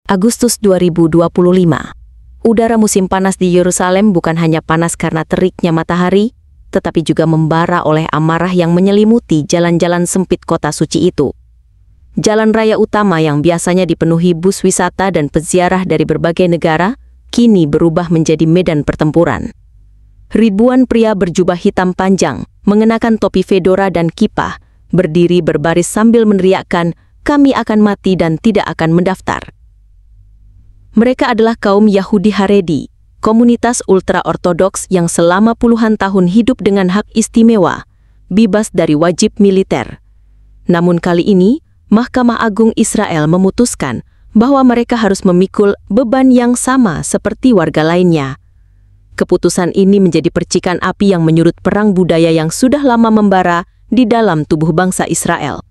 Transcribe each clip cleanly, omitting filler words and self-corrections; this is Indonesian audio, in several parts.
Agustus 2025. Udara musim panas di Yerusalem bukan hanya panas karena teriknya matahari, tetapi juga membara oleh amarah yang menyelimuti jalan-jalan sempit kota suci itu. Jalan raya utama yang biasanya dipenuhi bus wisata dan peziarah dari berbagai negara, kini berubah menjadi medan pertempuran. Ribuan pria berjubah hitam panjang, mengenakan topi fedora dan kipah, berdiri berbaris sambil meneriakkan, "Kami akan mati dan tidak akan mendaftar." Mereka adalah kaum Yahudi Haredi, komunitas ultra-ortodoks yang selama puluhan tahun hidup dengan hak istimewa, bebas dari wajib militer. Namun kali ini, Mahkamah Agung Israel memutuskan bahwa mereka harus memikul beban yang sama seperti warga lainnya. Keputusan ini menjadi percikan api yang menyurut perang budaya yang sudah lama membara di dalam tubuh bangsa Israel.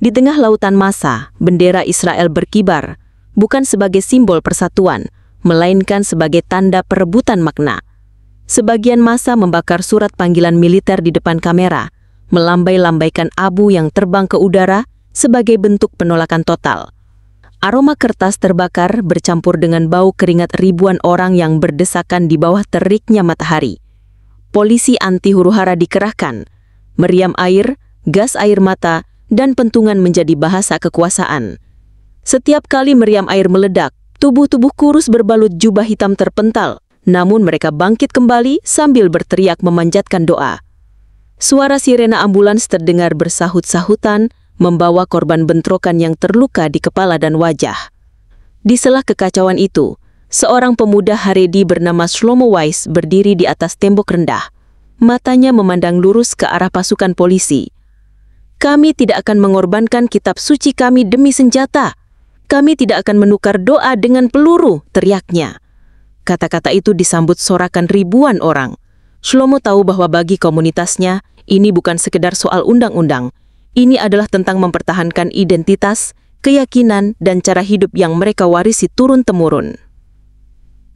Di tengah lautan massa, bendera Israel berkibar, bukan sebagai simbol persatuan, melainkan sebagai tanda perebutan makna. Sebagian massa membakar surat panggilan militer di depan kamera, melambai-lambaikan abu yang terbang ke udara sebagai bentuk penolakan total. Aroma kertas terbakar bercampur dengan bau keringat ribuan orang yang berdesakan di bawah teriknya matahari. Polisi anti huru-hara dikerahkan, meriam air, gas air mata, dan pentungan menjadi bahasa kekuasaan. Setiap kali meriam air meledak, tubuh-tubuh kurus berbalut jubah hitam terpental, namun mereka bangkit kembali sambil berteriak memanjatkan doa. Suara sirena ambulans terdengar bersahut-sahutan, membawa korban bentrokan yang terluka di kepala dan wajah. Di sela kekacauan itu, seorang pemuda Haredi bernama Shlomo Weiss berdiri di atas tembok rendah. Matanya memandang lurus ke arah pasukan polisi. "Kami tidak akan mengorbankan kitab suci kami demi senjata. Kami tidak akan menukar doa dengan peluru," teriaknya. Kata-kata itu disambut sorakan ribuan orang. Shlomo tahu bahwa bagi komunitasnya, ini bukan sekedar soal undang-undang. Ini adalah tentang mempertahankan identitas, keyakinan, dan cara hidup yang mereka warisi turun-temurun.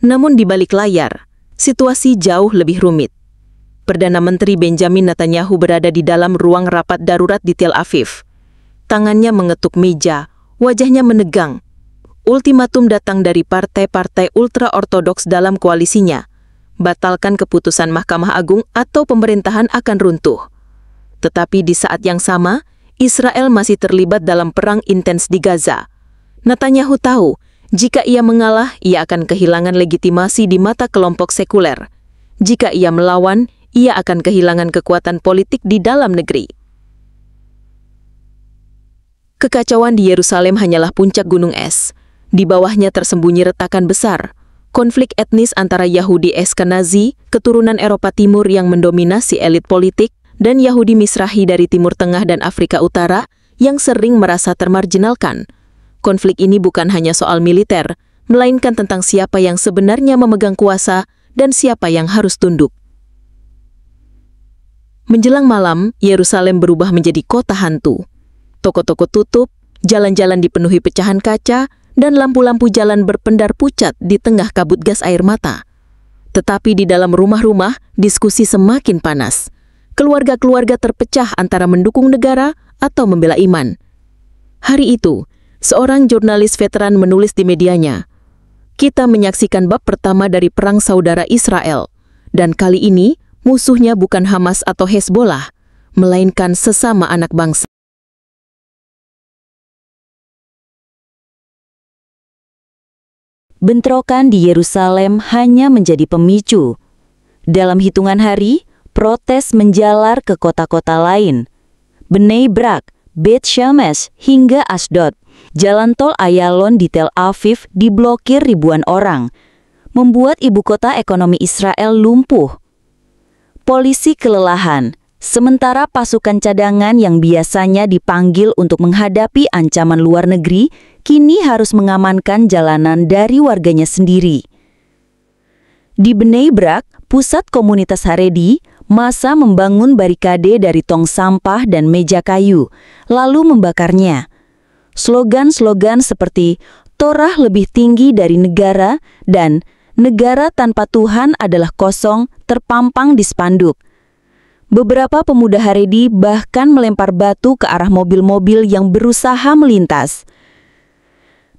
Namun di balik layar, situasi jauh lebih rumit. Perdana Menteri Benjamin Netanyahu berada di dalam ruang rapat darurat di Tel Aviv. Tangannya mengetuk meja, wajahnya menegang. Ultimatum datang dari partai-partai ultra-ortodoks dalam koalisinya. Batalkan keputusan Mahkamah Agung atau pemerintahan akan runtuh. Tetapi di saat yang sama, Israel masih terlibat dalam perang intens di Gaza. Netanyahu tahu, jika ia mengalah, ia akan kehilangan legitimasi di mata kelompok sekuler. Jika ia melawan, ia akan kehilangan kekuatan politik di dalam negeri. Kekacauan di Yerusalem hanyalah puncak gunung es. Di bawahnya tersembunyi retakan besar. Konflik etnis antara Yahudi Ashkenazi, keturunan Eropa Timur yang mendominasi elit politik, dan Yahudi Mizrahi dari Timur Tengah dan Afrika Utara yang sering merasa termarginalkan. Konflik ini bukan hanya soal militer, melainkan tentang siapa yang sebenarnya memegang kuasa dan siapa yang harus tunduk. Menjelang malam, Yerusalem berubah menjadi kota hantu. Toko-toko tutup, jalan-jalan dipenuhi pecahan kaca, dan lampu-lampu jalan berpendar pucat di tengah kabut gas air mata. Tetapi di dalam rumah-rumah, diskusi semakin panas. Keluarga-keluarga terpecah antara mendukung negara atau membela iman. Hari itu, seorang jurnalis veteran menulis di medianya, "Kita menyaksikan bab pertama dari perang saudara Israel, dan kali ini musuhnya bukan Hamas atau Hezbollah, melainkan sesama anak bangsa." Bentrokan di Yerusalem hanya menjadi pemicu. Dalam hitungan hari, protes menjalar ke kota-kota lain. Bnei Brak, Beit Shemesh, hingga Ashdod. Jalan tol Ayalon di Tel Aviv diblokir ribuan orang, membuat ibu kota ekonomi Israel lumpuh. Polisi kelelahan, sementara pasukan cadangan yang biasanya dipanggil untuk menghadapi ancaman luar negeri, kini harus mengamankan jalanan dari warganya sendiri. Di Bnei Brak, pusat komunitas Haredi, massa membangun barikade dari tong sampah dan meja kayu, lalu membakarnya. Slogan-slogan seperti "Torah lebih tinggi dari negara" dan "Negara tanpa Tuhan adalah kosong" terpampang di spanduk. Beberapa pemuda Haredi bahkan melempar batu ke arah mobil-mobil yang berusaha melintas.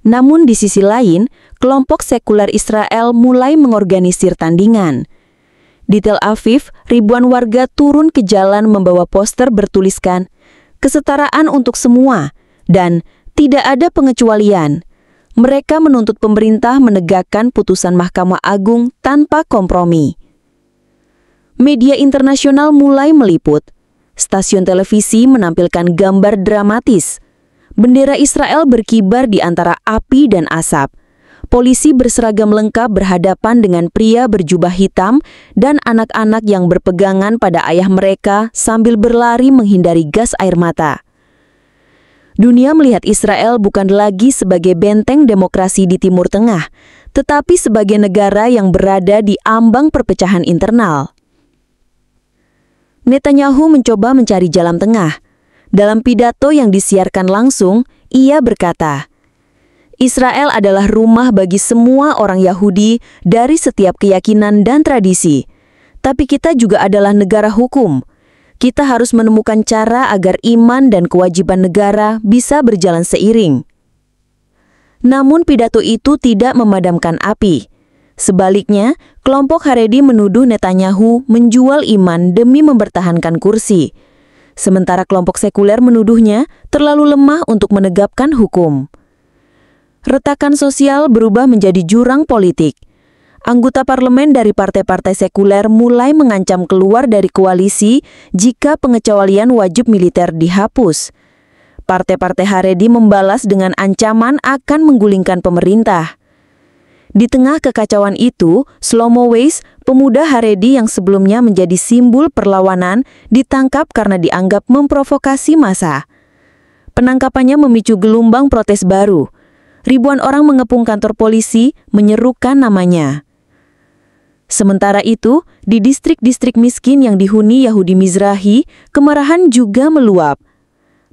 Namun di sisi lain, kelompok sekuler Israel mulai mengorganisir tandingan. Di Tel Aviv, ribuan warga turun ke jalan membawa poster bertuliskan, "Kesetaraan untuk semua," dan "Tidak ada pengecualian." Mereka menuntut pemerintah menegakkan putusan Mahkamah Agung tanpa kompromi. Media internasional mulai meliput. Stasiun televisi menampilkan gambar dramatis. Bendera Israel berkibar di antara api dan asap. Polisi berseragam lengkap berhadapan dengan pria berjubah hitam dan anak-anak yang berpegangan pada ayah mereka sambil berlari menghindari gas air mata. Dunia melihat Israel bukan lagi sebagai benteng demokrasi di Timur Tengah, tetapi sebagai negara yang berada di ambang perpecahan internal. Netanyahu mencoba mencari jalan tengah. Dalam pidato yang disiarkan langsung, ia berkata, "Israel adalah rumah bagi semua orang Yahudi dari setiap keyakinan dan tradisi. Tapi kita juga adalah negara hukum. Kita harus menemukan cara agar iman dan kewajiban negara bisa berjalan seiring." Namun pidato itu tidak memadamkan api. Sebaliknya, kelompok Haredi menuduh Netanyahu menjual iman demi mempertahankan kursi. Sementara kelompok sekuler menuduhnya terlalu lemah untuk menegakkan hukum. Retakan sosial berubah menjadi jurang politik. Anggota parlemen dari partai-partai sekuler mulai mengancam keluar dari koalisi jika pengecualian wajib militer dihapus. Partai-partai Haredi membalas dengan ancaman akan menggulingkan pemerintah. Di tengah kekacauan itu, Shlomo Weiss, pemuda Haredi yang sebelumnya menjadi simbol perlawanan, ditangkap karena dianggap memprovokasi massa. Penangkapannya memicu gelombang protes baru. Ribuan orang mengepung kantor polisi, menyerukan namanya. Sementara itu, di distrik-distrik miskin yang dihuni Yahudi Mizrahi, kemarahan juga meluap.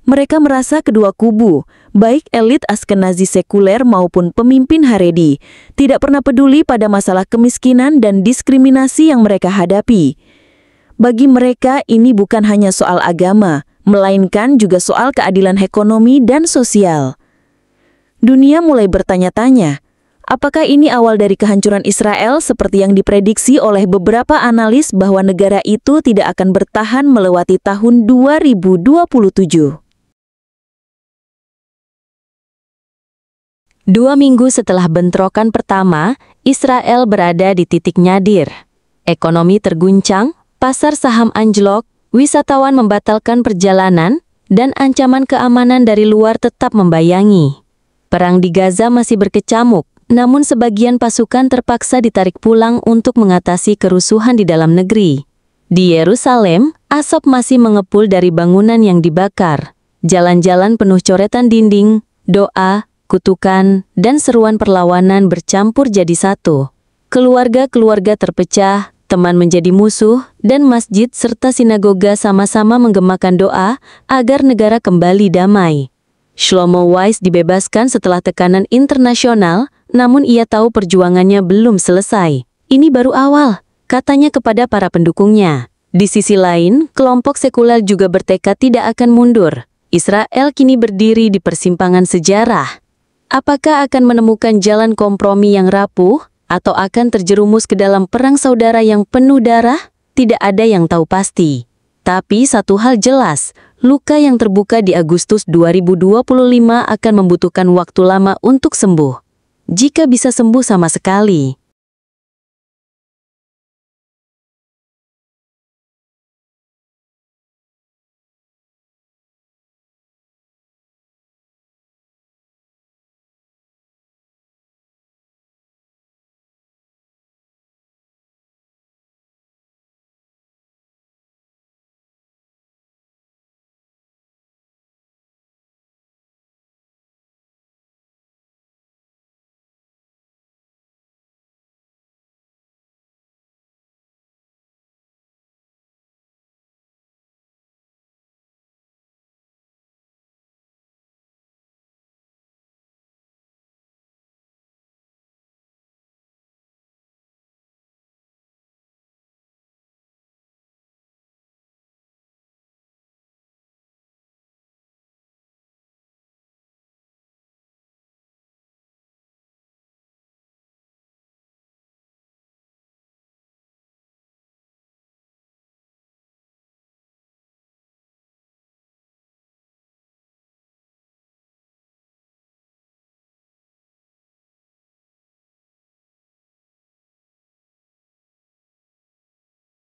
Mereka merasa kedua kubu, baik elit Askenazi sekuler maupun pemimpin Haredi, tidak pernah peduli pada masalah kemiskinan dan diskriminasi yang mereka hadapi. Bagi mereka, ini bukan hanya soal agama, melainkan juga soal keadilan ekonomi dan sosial. Dunia mulai bertanya-tanya, apakah ini awal dari kehancuran Israel seperti yang diprediksi oleh beberapa analis bahwa negara itu tidak akan bertahan melewati tahun 2027? 2 minggu setelah bentrokan pertama, Israel berada di titik nadir. Ekonomi terguncang, pasar saham anjlok, wisatawan membatalkan perjalanan, dan ancaman keamanan dari luar tetap membayangi. Perang di Gaza masih berkecamuk, namun sebagian pasukan terpaksa ditarik pulang untuk mengatasi kerusuhan di dalam negeri. Di Yerusalem, asap masih mengepul dari bangunan yang dibakar. Jalan-jalan penuh coretan dinding, doa, kutukan, dan seruan perlawanan bercampur jadi satu. Keluarga-keluarga terpecah, teman menjadi musuh, dan masjid serta sinagoga sama-sama menggemakan doa agar negara kembali damai. Shlomo Weiss dibebaskan setelah tekanan internasional, namun ia tahu perjuangannya belum selesai. Ini baru awal, katanya kepada para pendukungnya. Di sisi lain, kelompok sekuler juga bertekad tidak akan mundur. Israel kini berdiri di persimpangan sejarah. Apakah akan menemukan jalan kompromi yang rapuh, atau akan terjerumus ke dalam perang saudara yang penuh darah? Tidak ada yang tahu pasti. Tapi satu hal jelas, luka yang terbuka di Agustus 2025 akan membutuhkan waktu lama untuk sembuh. Jika bisa sembuh sama sekali.